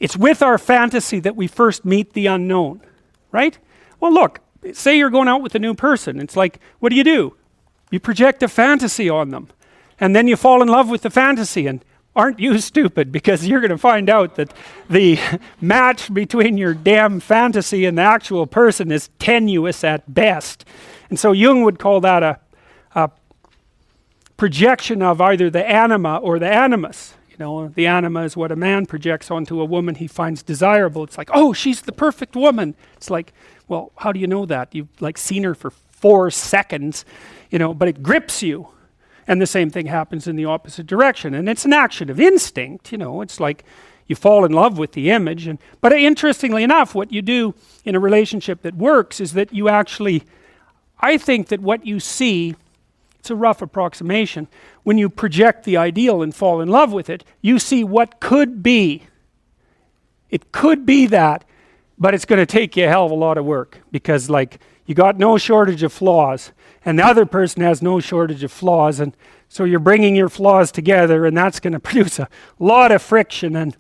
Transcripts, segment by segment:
it's with our fantasy that we first meet the unknown, right? Well, look, say you're going out with a new person. It's like, what do? You project a fantasy on them. And then you fall in love with the fantasy. And aren't you stupid? Because you're going to find out that the match between your damn fantasy and the actual person is tenuous at best. And so Jung would call that a projection of either the anima or the animus. You know, the anima is what a man projects onto a woman he finds desirable. It's like, oh, she's the perfect woman. It's like, well, how do you know that? You've like seen her for 4 seconds, you know, but it grips you. And the same thing happens in the opposite direction. And it's an action of instinct, you know. It's like you fall in love with the image. But interestingly enough, what you do in a relationship that works is that you actually, I think that what you see, it's a rough approximation, when you project the ideal and fall in love with it, you see what could be. It could be that, but it's going to take you a hell of a lot of work, because like you got no shortage of flaws and the other person has no shortage of flaws, and so you're bringing your flaws together, and that's going to produce a lot of friction, and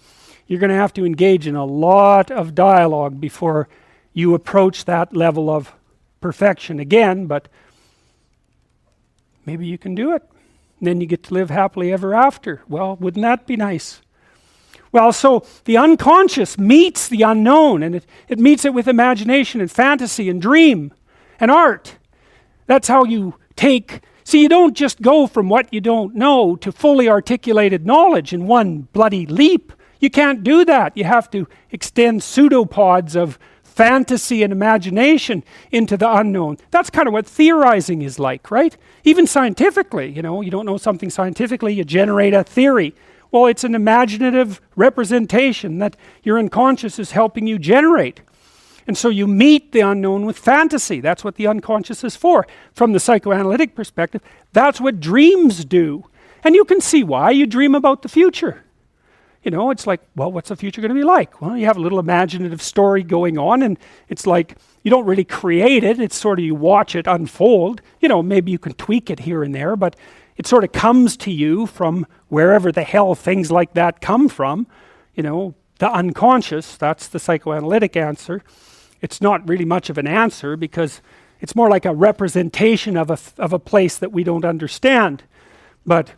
you're going to have to engage in a lot of dialogue before you approach that level of perfection again. But maybe you can do it. And then you get to live happily ever after. Well, wouldn't that be nice? Well, so the unconscious meets the unknown, and it meets it with imagination and fantasy and dream and art. That's how you take... See, you don't just go from what you don't know to fully articulated knowledge in one bloody leap. You can't do that. You have to extend pseudopods of fantasy and imagination into the unknown. That's kind of what theorizing is like, right? Even scientifically, you know, you don't know something scientifically, you generate a theory. Well, it's an imaginative representation that your unconscious is helping you generate. And so you meet the unknown with fantasy. That's what the unconscious is for. From the psychoanalytic perspective, that's what dreams do. And you can see why. You dream about the future. You know, it's like, well, what's the future going to be like? Well, you have a little imaginative story going on, and it's like, you don't really create it. It's sort of, you watch it unfold. You know, maybe you can tweak it here and there, but it sort of comes to you from wherever the hell things like that come from. You know, the unconscious, that's the psychoanalytic answer. It's not really much of an answer, because it's more like a representation of a place that we don't understand. But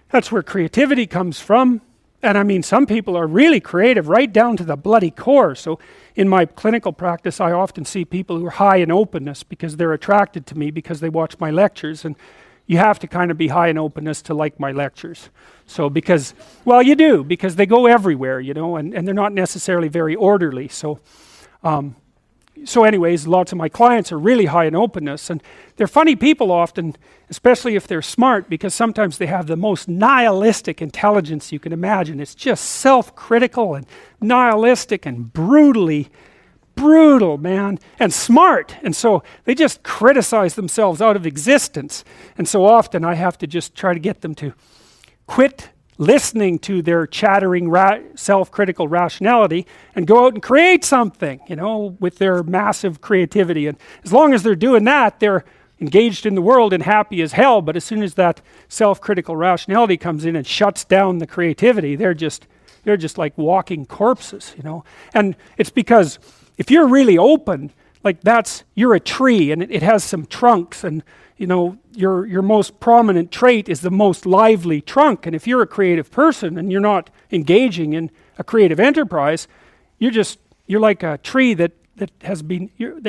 that's where creativity comes from. And I mean, some people are really creative right down to the bloody core. So in my clinical practice, I often see people who are high in openness because they're attracted to me because they watch my lectures. And you have to kind of be high in openness to like my lectures. So because, well, you do, because they go everywhere, you know, and they're not necessarily very orderly. So anyways, lots of my clients are really high in openness, and they're funny people often, especially if they're smart, because sometimes they have the most nihilistic intelligence you can imagine. It's just self-critical and nihilistic and brutally brutal, man, and smart. And so they just criticize themselves out of existence. And so often I have to just try to get them to quit listening to their chattering self-critical rationality and go out and create something, you know, with their massive creativity. And as long as they're doing that, they're engaged in the world and happy as hell. But as soon as that self-critical rationality comes in and shuts down the creativity, they're just like walking corpses, you know. And it's because if you're really open, like you're a tree, and it has some trunks, and you know, your most prominent trait is the most lively trunk. And if you're a creative person and you're not engaging in a creative enterprise, you're like a tree that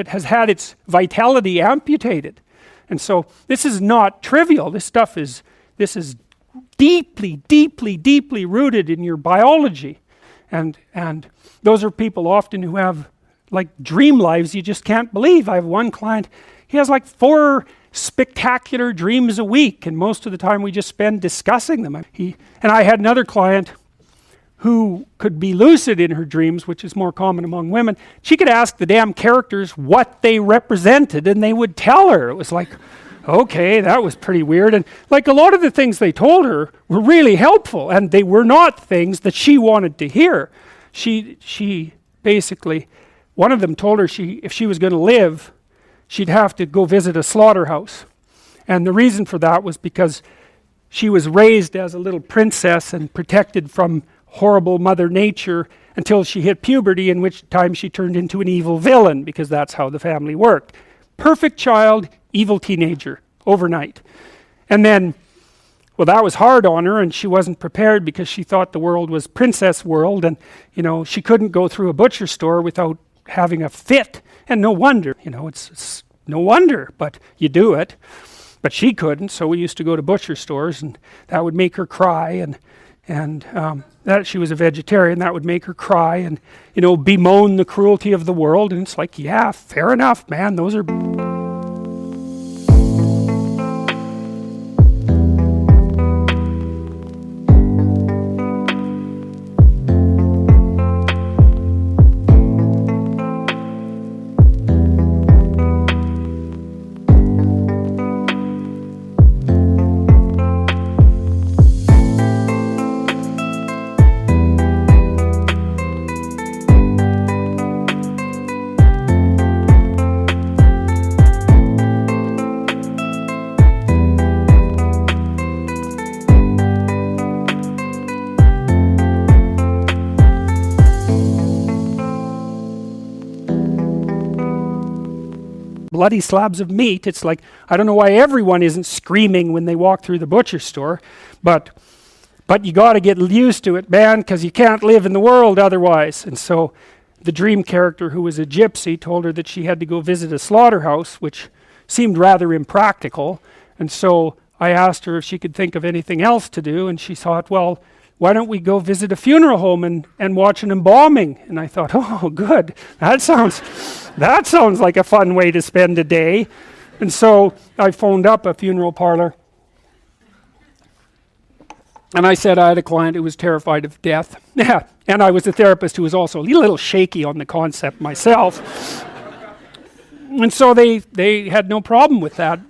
has had its vitality amputated. And so this is not trivial. This is deeply, deeply, deeply rooted in your biology. And those are people often who have like dream lives you just can't believe. I have one client, he has like 4 spectacular dreams a week, and most of the time we just spend discussing them. And I had another client who could be lucid in her dreams, which is more common among women. She could ask the damn characters what they represented, and they would tell her. It was like, okay, that was pretty weird. And like a lot of the things they told her were really helpful, and they were not things that she wanted to hear. She basically, one of them told her if she was going to live, she'd have to go visit a slaughterhouse. And the reason for that was because she was raised as a little princess and protected from horrible Mother Nature, until she hit puberty, in which time she turned into an evil villain, because that's how the family worked. Perfect child, evil teenager, overnight. And then, well, that was hard on her, and she wasn't prepared because she thought the world was princess world, and, you know, she couldn't go through a butcher store without having a fit. And no wonder, you know, it's no wonder, but you do it. But she couldn't, so we used to go to butcher stores, and that would make her cry, and that she was a vegetarian, that would make her cry, and, you know, bemoan the cruelty of the world. And it's like, yeah, fair enough, man, those are... bloody slabs of meat. It's like, I don't know why everyone isn't screaming when they walk through the butcher store, but you got to get used to it, man, because you can't live in the world otherwise. And so the dream character, who was a gypsy, told her that she had to go visit a slaughterhouse, which seemed rather impractical. And so I asked her if she could think of anything else to do, and she thought, well, why don't we go visit a funeral home and watch an embalming? And I thought, oh, good. That sounds like a fun way to spend a day. And so I phoned up a funeral parlor. And I said I had a client who was terrified of death. Yeah, and I was a therapist who was also a little shaky on the concept myself. And so they had no problem with that.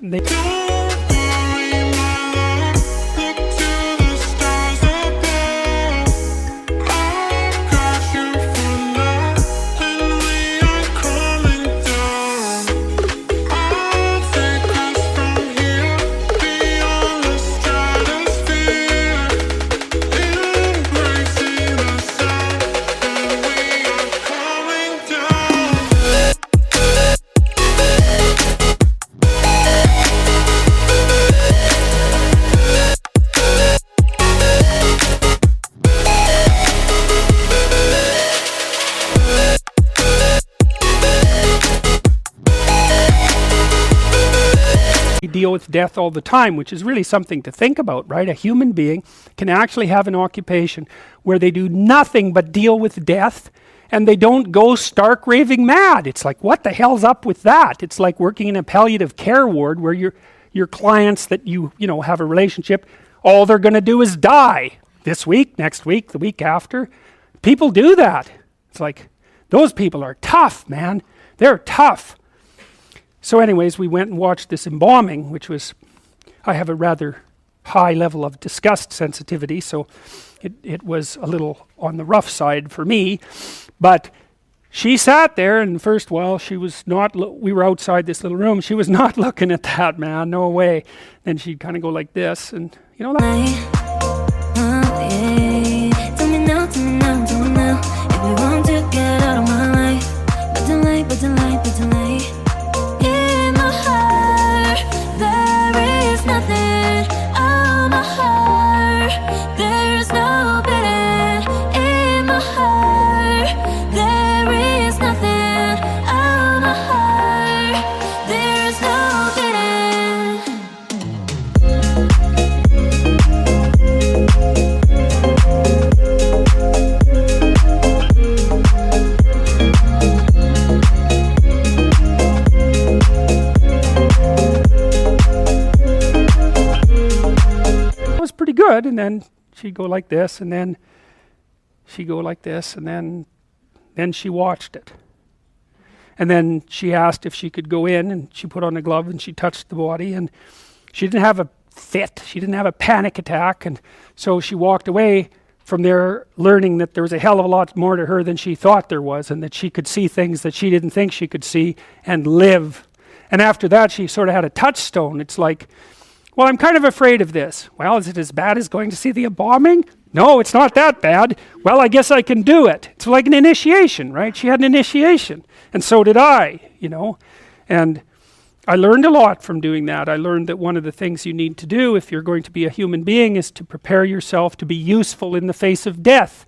Deal with death all the time, which is really something to think about, right? A human being can actually have an occupation where they do nothing but deal with death, and they don't go stark raving mad. It's like, what the hell's up with that? It's like working in a palliative care ward where your clients that you know have a relationship, all they're going to do is die this week, next week, the week after. People do that. It's like, those people are tough, man. They're tough. So anyways, we went and watched this embalming, which was, I have a rather high level of disgust sensitivity, so it was a little on the rough side for me. But she sat there, and first while she was not, we were outside this little room, she was not looking at that, man, no way. Then she'd kind of go like this, and you know that. Tell me now, if you want to get out of my life, but tonight. Good, and then she'd go like this, and then she'd go like this, and then she watched it. And then she asked if she could go in, and she put on a glove, and she touched the body, and she didn't have a fit, she didn't have a panic attack, and so she walked away from there learning that there was a hell of a lot more to her than she thought there was, and that she could see things that she didn't think she could see and live. And after that, she sort of had a touchstone. It's like, Well, I'm kind of afraid of this. Well, is it as bad as going to see the bombing? No, it's not that bad. Well, I guess I can do it. It's like an initiation, right? She had an initiation, and so did I, you know. And I learned a lot from doing that. I learned that one of the things you need to do if you're going to be a human being is to prepare yourself to be useful in the face of death.